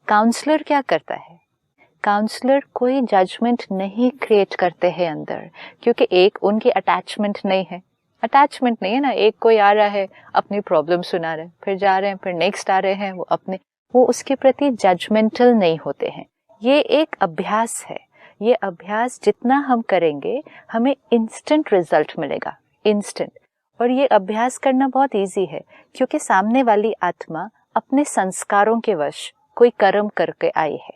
Counsellor क्या करता है? काउंसलर कोई जजमेंट नहीं क्रिएट करते हैं अंदर, क्योंकि एक उनकी अटैचमेंट नहीं है ना। एक कोई आ रहा है, अपनी प्रॉब्लम सुना रहे हैं, फिर जा रहे हैं, फिर नेक्स्ट आ रहे हैं, वो उसके प्रति जजमेंटल नहीं होते हैं। ये एक अभ्यास है। ये अभ्यास जितना हम करेंगे हमें इंस्टेंट रिजल्ट मिलेगा, इंस्टेंट। और ये अभ्यास करना बहुत इजी है, क्योंकि सामने वाली आत्मा अपने संस्कारों के वश कोई कर्म करके आई है।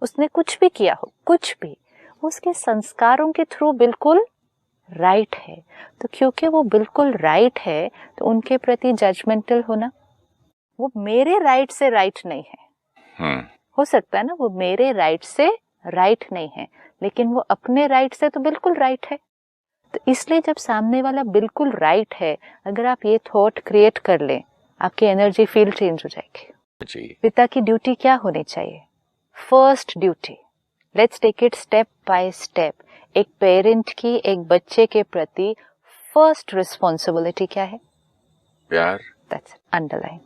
उसने कुछ भी किया हो, कुछ भी, उसके संस्कारों के थ्रू बिल्कुल राइट है। तो क्योंकि वो बिल्कुल राइट है तो उनके प्रति जजमेंटल होना, वो मेरे राइट से राइट नहीं है। हो सकता है ना, वो मेरे राइट से राइट नहीं है, लेकिन वो अपने राइट से तो बिल्कुल राइट है। तो इसलिए जब सामने वाला बिल्कुल राइट है, अगर आप ये थॉट क्रिएट कर लें, आपकी एनर्जी फील्ड चेंज हो जाएगी। पिता की ड्यूटी क्या होनी चाहिए? First duty, let's take it step by step. एक पेरेंट की एक बच्चे के प्रति फर्स्ट रिस्पॉन्सिबिलिटी क्या है? प्यार। दैट्स अंडरलाइन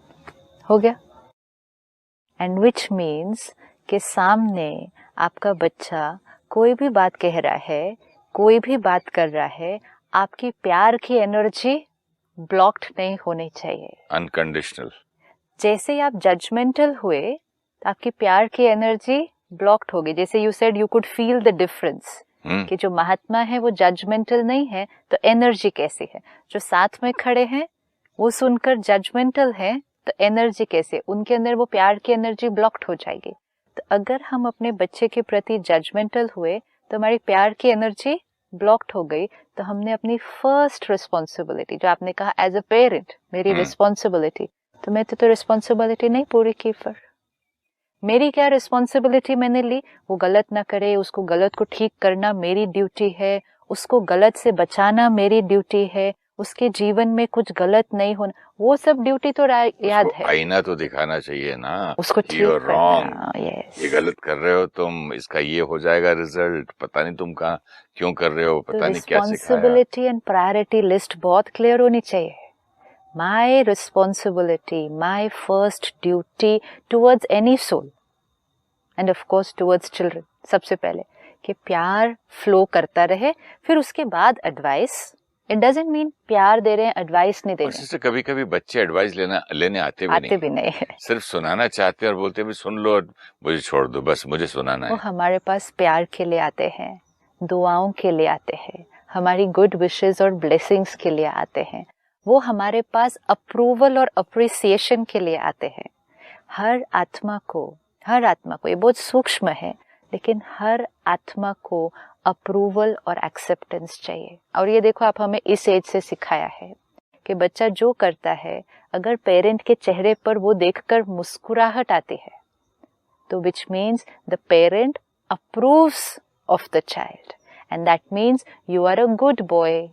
हो गया। एंड विच मीन्स कि सामने आपका बच्चा कोई भी बात कह रहा है, कोई भी बात कर रहा है, आपकी प्यार की एनर्जी ब्लॉक्ड नहीं होनी चाहिए, अनकंडीशनल। जैसे ही आप जजमेंटल हुए तो आपकी प्यार की एनर्जी ब्लॉक्ड होगी। जैसे you said you could feel the difference कि जो महात्मा है वो जजमेंटल नहीं है, तो एनर्जी कैसी है? जो साथ में खड़े हैं वो सुनकर जजमेंटल है, तो एनर्जी कैसे? उनके अंदर वो प्यार की एनर्जी ब्लॉक्ड हो जाएगी। तो अगर हम अपने बच्चे के प्रति जजमेंटल हुए तो हमारी प्यार की एनर्जी ब्लॉक्ड हो गई। तो हमने अपनी फर्स्ट रिस्पॉन्सिबिलिटी, जो आपने कहा एज अ पेरेंट मेरी रिस्पॉन्सिबिलिटी, तो मैं तो रिस्पॉन्सिबिलिटी नहीं पूरी की। फिर मेरी क्या रिस्पॉन्सिबिलिटी मैंने ली? वो गलत ना करे, उसको गलत को ठीक करना मेरी ड्यूटी है, उसको गलत से बचाना मेरी ड्यूटी है, उसके जीवन में कुछ गलत नहीं होना, वो सब ड्यूटी तो याद है। आईना तो दिखाना चाहिए ना, उसको ठीक करना। यस, ये गलत कर रहे हो तुम, इसका ये हो जाएगा रिजल्ट, पता नहीं तुम कहाँ क्यों कर रहे हो, पता नहीं क्या सिखाया। रिस्पॉन्सिबिलिटी एंड प्रायोरिटी लिस्ट बहुत क्लियर होनी चाहिए। My responsibility, my first duty towards any soul and of course towards children, सबसे पहले कि प्यार फ्लो करता रहे, फिर उसके बाद एडवाइस। इट डजंट मीन प्यार दे रहे हैं, एडवाइस नहीं दे रहे हैं। कभी कभी बच्चे एडवाइस लेने आते भी नहीं है। सिर्फ सुनाना चाहते हैं और बोलते भी सुन लो और मुझे छोड़ दो, बस मुझे सुनाना है। वो हमारे पास प्यार के लिए आते हैं, दुआओं के लिए आते हैं, हमारी गुड विशेस और ब्लेसिंग्स के लिए आते हैं। वो हमारे पास अप्रूवल और अप्रिसिएशन के लिए आते हैं। हर आत्मा को, ये बहुत सूक्ष्म है, लेकिन हर आत्मा को अप्रूवल और एक्सेप्टेंस चाहिए। और ये देखो, आप हमें इस एज से सिखाया है कि बच्चा जो करता है, अगर पेरेंट के चेहरे पर वो देखकर मुस्कुराहट आती है, तो which means the parent approves of the child, and that means you are a good boy,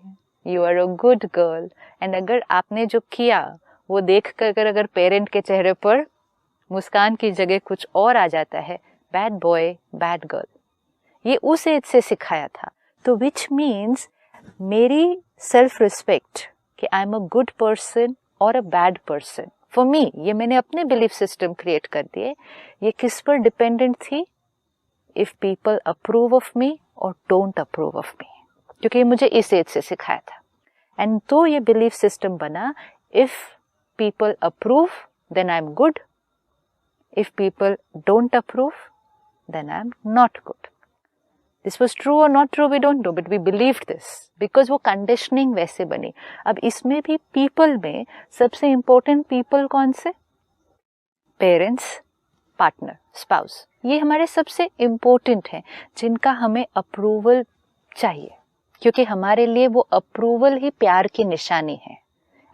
you are a good girl. And अगर आपने जो किया वो देख कर अगर पेरेंट के चेहरे पर मुस्कान की जगह कुछ और आ जाता है, बैड बॉय, बैड गर्ल, ये उस एज से सिखाया था। तो विच मीन्स मेरी सेल्फ रिस्पेक्ट कि I am a good person और a bad person, for me, ये मैंने अपने बिलीफ सिस्टम क्रिएट कर दिए। ये किस पर डिपेंडेंट थी? If people approve of me और डोंट अप्रूव ऑफ मी, क्योंकि ये मुझे इस एज से सिखाया था। एंड तो ये बिलीफ सिस्टम बना, if people approve then I am good, if people don't approve then I am not good. This was true or not true, we don't know, but we believed this because वो conditioning वैसे बनी। अब इसमें भी people में सबसे important people कौन से? Parents, partner, spouse, ये हमारे सबसे important हैं, जिनका हमें approval चाहिए, क्योंकि हमारे लिए वो approval ही प्यार की निशानी है।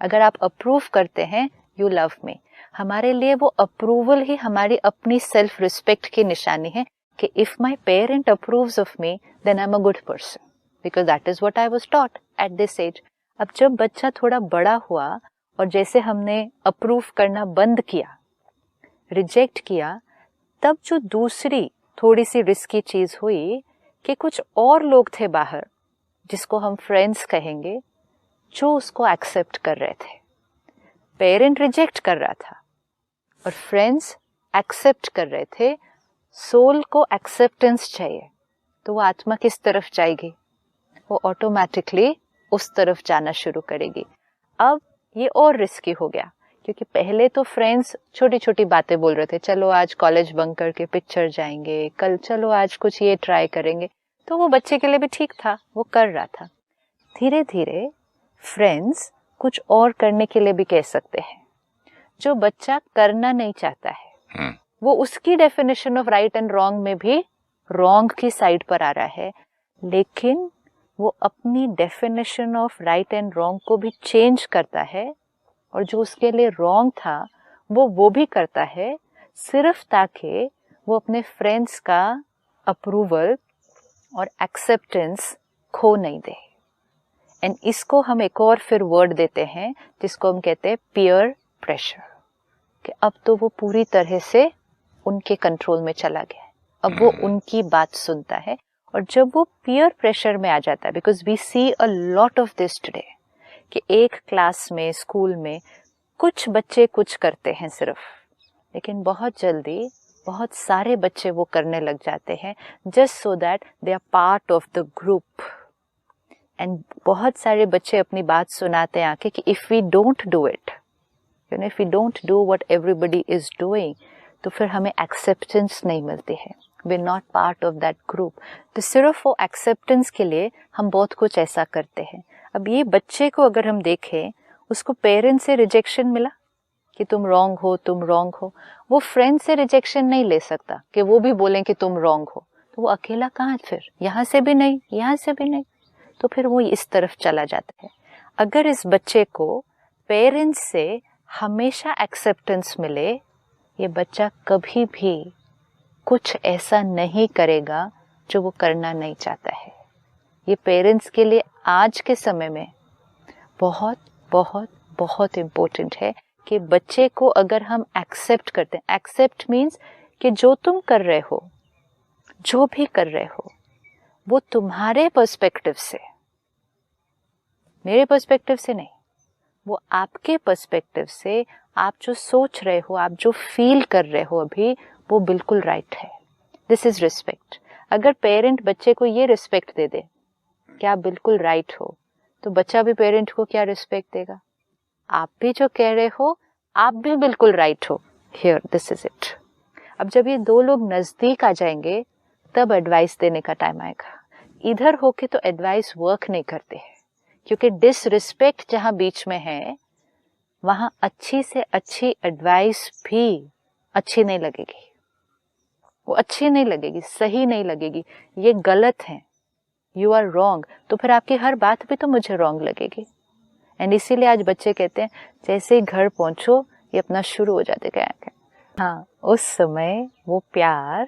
अगर आप approve करते हैं, you love me, हमारे लिए वो अप्रूवल ही हमारी अपनी सेल्फ रिस्पेक्ट की निशानी है कि if my parent approves of me then I am a good person, because that is what I was taught at this age. अब जब बच्चा थोड़ा बड़ा हुआ और जैसे हमने अप्रूव करना बंद किया, रिजेक्ट किया, तब जो दूसरी थोड़ी सी रिस्की चीज हुई कि कुछ और लोग थे बाहर, जिसको हम फ्रेंड्स कहेंगे, जो उसको एक्सेप्ट कर रहे थे। पेरेंट रिजेक्ट कर रहा था और फ्रेंड्स एक्सेप्ट कर रहे थे, सोल को एक्सेप्टेंस चाहिए, तो वो आत्मा किस तरफ जाएगी? वो ऑटोमेटिकली उस तरफ जाना शुरू करेगी। अब ये और रिस्की हो गया, क्योंकि पहले तो फ्रेंड्स छोटी छोटी बातें बोल रहे थे, चलो आज कॉलेज बंक करके पिक्चर जाएंगे, कल चलो आज कुछ ये ट्राई करेंगे, तो वो बच्चे के लिए भी ठीक था, वो कर रहा था। धीरे धीरे फ्रेंड्स कुछ और करने के लिए भी कह सकते हैं। जो बच्चा करना नहीं चाहता है वो उसकी definition of right and wrong में भी रॉन्ग की साइड पर आ रहा है, लेकिन वो अपनी definition of right and wrong को भी चेंज करता है, और जो उसके लिए रॉन्ग था वो भी करता है, सिर्फ ताकि वो अपने फ्रेंड्स का अप्रूवल और एक्सेप्टेंस खो नहीं दे। एंड इसको हम एक और फिर वर्ड देते हैं जिसको हम कहते हैं पीयर प्रेशर, कि अब तो वो पूरी तरह से उनके कंट्रोल में चला गया है, अब वो उनकी बात सुनता है। और जब वो पीयर प्रेशर में आ जाता है, because we see a lot of this today, कि एक क्लास में स्कूल में कुछ बच्चे कुछ करते हैं सिर्फ, लेकिन बहुत जल्दी बहुत सारे बच्चे वो करने लग जाते हैं just so that they are part of the group. And बहुत सारे बच्चे अपनी बात सुनाते हैं आके कि if we don't do it, you know, if we don't do what everybody is doing, तो फिर हमें एक्सेप्टेंस नहीं मिलती है, we are not part of that group. तो सिर्फ वो एक्सेप्टेंस के लिए हम बहुत कुछ ऐसा करते हैं। अब ये बच्चे को अगर हम देखें, उसको पेरेंट्स से रिजेक्शन मिला कि तुम रॉन्ग हो, तुम रॉन्ग हो, वो फ्रेंड से रिजेक्शन नहीं ले सकता कि वो भी बोलें कि तुम रॉन्ग हो, तो वो अकेला कहाँ, फिर यहाँ से भी नहीं, यहाँ से भी नहीं, तो फिर वो इस तरफ चला जाता है। अगर इस बच्चे को पेरेंट्स से हमेशा एक्सेप्टेंस मिले, ये बच्चा कभी भी कुछ ऐसा नहीं करेगा जो वो करना नहीं चाहता है। ये पेरेंट्स के लिए आज के समय में बहुत बहुत बहुत इम्पोर्टेंट है कि बच्चे को अगर हम एक्सेप्ट करते हैं, एक्सेप्ट मीन्स कि जो तुम कर रहे हो, जो भी कर रहे हो, वो तुम्हारे पर्सपेक्टिव से, मेरे पर्सपेक्टिव से नहीं, वो आपके पर्सपेक्टिव से, आप जो सोच रहे हो, आप जो फील कर रहे हो अभी, वो बिल्कुल राइट है। This is respect. अगर पेरेंट बच्चे को ये रिस्पेक्ट दे दे कि आप बिल्कुल राइट हो, तो बच्चा भी पेरेंट को क्या रिस्पेक्ट देगा? आप भी जो कह रहे हो, आप भी बिल्कुल राइट हो, हियर दिस इज इट। अब जब ये दो लोग नजदीक आ जाएंगे, तब एडवाइस देने का टाइम आएगा। इधर होके तो एडवाइस वर्क नहीं करते हैं, क्योंकि डिसरिस्पेक्ट जहां बीच में है, वहां अच्छी से अच्छी एडवाइस भी अच्छी नहीं लगेगी, वो अच्छी नहीं लगेगी, सही नहीं लगेगी, ये गलत है, यू आर रॉन्ग, तो फिर आपकी हर बात भी तो मुझे रॉन्ग लगेगी। एंड इसीलिए आज बच्चे कहते हैं जैसे ही घर पहुंचो ये अपना शुरू हो जाते क्या। हाँ, उस समय वो प्यार,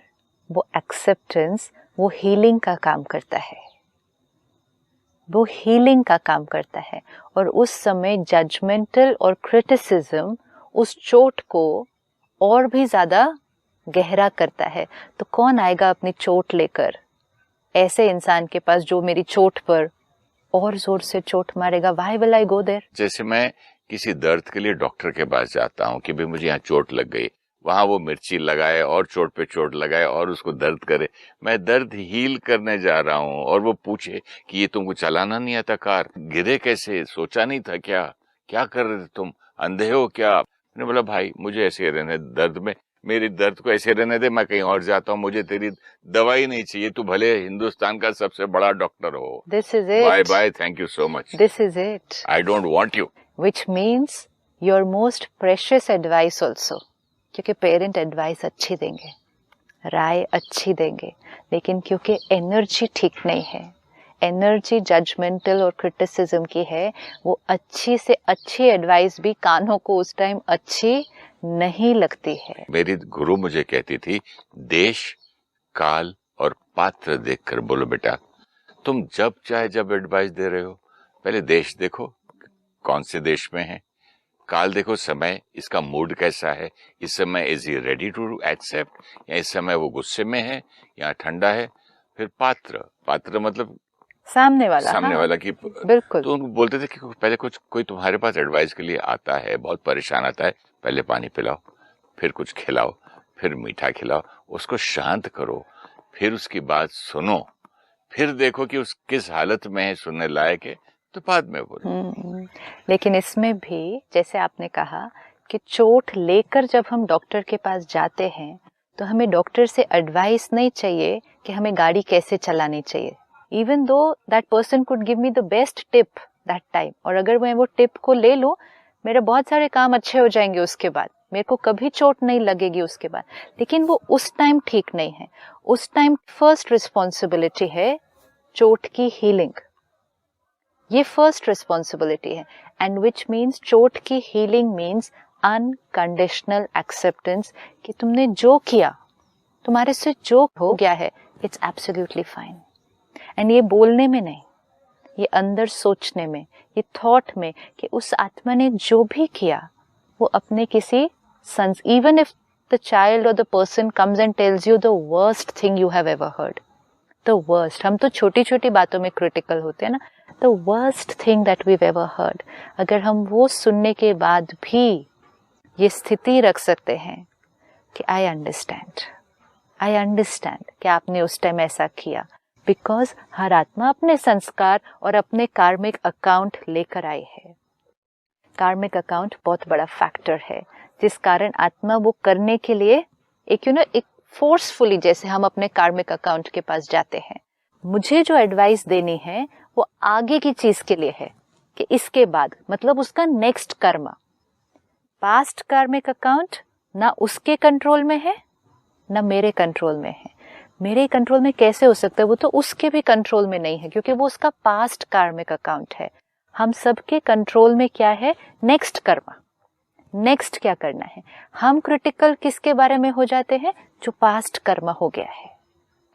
वो एक्सेप्टेंस, वो हीलिंग का काम करता है, वो हीलिंग का काम करता है। और उस समय जजमेंटल और क्रिटिसिज्म उस चोट को और भी ज्यादा गहरा करता है। तो कौन आएगा अपनी चोट लेकर ऐसे इंसान के पास जो मेरी चोट पर और जोर से चोट मारेगा? Why will I go there? जैसे मैं किसी दर्द के लिए डॉक्टर के पास जाता हूँ कि भाई मुझे यहाँ चोट लग गई, वहां वो मिर्ची लगाए और चोट पे चोट लगाए और उसको दर्द करे। मैं दर्द हील करने जा रहा हूँ और वो पूछे कि ये तुमको चलाना नहीं आता कार, गिरे कैसे, सोचा नहीं था क्या, क्या कर रहे थे तुम, अंधे हो क्या? मैंने बोला भाई मुझे ऐसे रहने, दर्द में मेरी दर्द को ऐसे रहने दे, मैं कहीं और जाता हूँ, मुझे तेरी दवाई नहीं चाहिए, तू भले हिंदुस्तान का सबसे बड़ा डॉक्टर हो। This is it. Bye bye, thank you so much. This is it. I don't want you, which means your most precious advice also, क्योंकि पेरेंट एडवाइस अच्छी देंगे, राय अच्छी देंगे, लेकिन क्योंकि एनर्जी ठीक नहीं है, एनर्जी जजमेंटल और क्रिटिसिज्म की है, वो अच्छी से अच्छी एडवाइस भी कानों को उस टाइम अच्छी नहीं लगती है। मेरी गुरु मुझे कहती थी, देश, काल और पात्र देखकर बोलो बेटा। तुम जब चाहे जब एडवाइस दे रहे हो, पहले देश देखो कौन से देश में है, काल देखो समय, इसका मूड कैसा है, इस समय is he ready to accept, या इस समय वो गुस्से में है या ठंडा है। फिर पात्र, पात्र मतलब सामने वाला, सामने हाँ, वाला की बिल्कुल। तो बोलते थे कि पहले कोई तुम्हारे पास एडवाइस के लिए आता है, बहुत परेशान आता है, पहले पानी पिलाओ, फिर कुछ खिलाओ, फिर मीठा खिलाओ, उसको शांत करो, फिर उसकी बात सुनो, फिर देखो कि उस किस हालत में है, सुनने लायक है, तो बाद में बोलो। लेकिन इसमें भी जैसे आपने कहा कि चोट लेकर जब हम डॉक्टर के पास जाते हैं तो हमें डॉक्टर से एडवाइस नहीं चाहिए कि हमें गाड़ी कैसे चलानी चाहिए, even though that person could give me the best tip that time, और अगर मैं वो टिप को ले लूं, मेरे बहुत सारे काम अच्छे हो जाएंगे, उसके बाद मेरे को कभी चोट नहीं लगेगी उसके बाद। लेकिन वो उस टाइम ठीक नहीं है। उस टाइम फर्स्ट रिस्पॉन्सिबिलिटी है चोट की हीलिंग, ये फर्स्ट रिस्पॉन्सिबिलिटी है। एंड विच मीन्स चोट की हीलिंग मीन्स अनकंडीशनल एक्सेप्टेंस कि तुमने जो किया, तुम्हारे से जो हो गया है, इट्स एब्सोल्युटली फाइन। एंड ये बोलने में नहीं, ये अंदर सोचने में, ये थॉट में कि उस आत्मा ने जो भी किया वो अपने किसी sons, even if the child और the person comes and tells you the worst thing you have ever heard, the worst, हम तो छोटी छोटी बातों में क्रिटिकल होते हैं ना, the worst thing that weave ever heard, अगर हम वो सुनने के बाद भी ये स्थिति रख सकते हैं कि आई अंडरस्टैंड कि आपने उस टाइम ऐसा किया, बिकॉज हर आत्मा अपने संस्कार और अपने कार्मिक अकाउंट लेकर आई है। कार्मिक अकाउंट बहुत बड़ा फैक्टर है जिस कारण आत्मा वो करने के लिए एक फोर्सफुली, जैसे हम अपने कार्मिक अकाउंट के पास जाते हैं, मुझे जो एडवाइस देनी है वो आगे की चीज के लिए है कि इसके बाद, मतलब उसका नेक्स्ट कर्म। पास्ट कार्मिक अकाउंट ना उसके कंट्रोल में है ना मेरे कंट्रोल में है। मेरे कंट्रोल में कैसे हो सकता है, वो तो उसके भी कंट्रोल में नहीं है क्योंकि वो उसका पास्ट कार्मिक अकाउंट है। हम सबके कंट्रोल में क्या है, नेक्स्ट कर्म, नेक्स्ट क्या करना है। हम क्रिटिकल किसके बारे में हो जाते हैं, जो पास्ट कर्म हो गया है,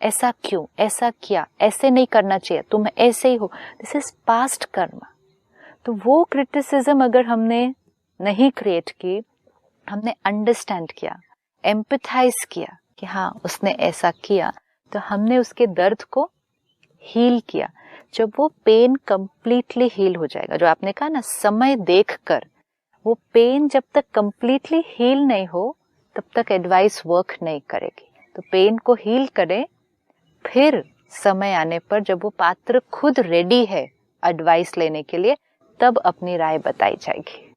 ऐसा क्यों, ऐसा किया, ऐसे नहीं करना चाहिए, तुम ऐसे ही हो, दिस इज पास्ट कर्म। तो वो क्रिटिसिज्म अगर हमने नहीं क्रिएट की, हमने अंडरस्टैंड किया, एम्पैथाइज किया कि हाँ उसने ऐसा किया, तो हमने उसके दर्द को हील किया। जब वो पेन कंप्लीटली हील हो जाएगा, जो आपने कहा ना समय देखकर, वो पेन जब तक कंप्लीटली हील नहीं हो तब तक एडवाइस वर्क नहीं करेगी। तो पेन को हील करें, फिर समय आने पर जब वो पात्र खुद रेडी है एडवाइस लेने के लिए, तब अपनी राय बताई जाएगी।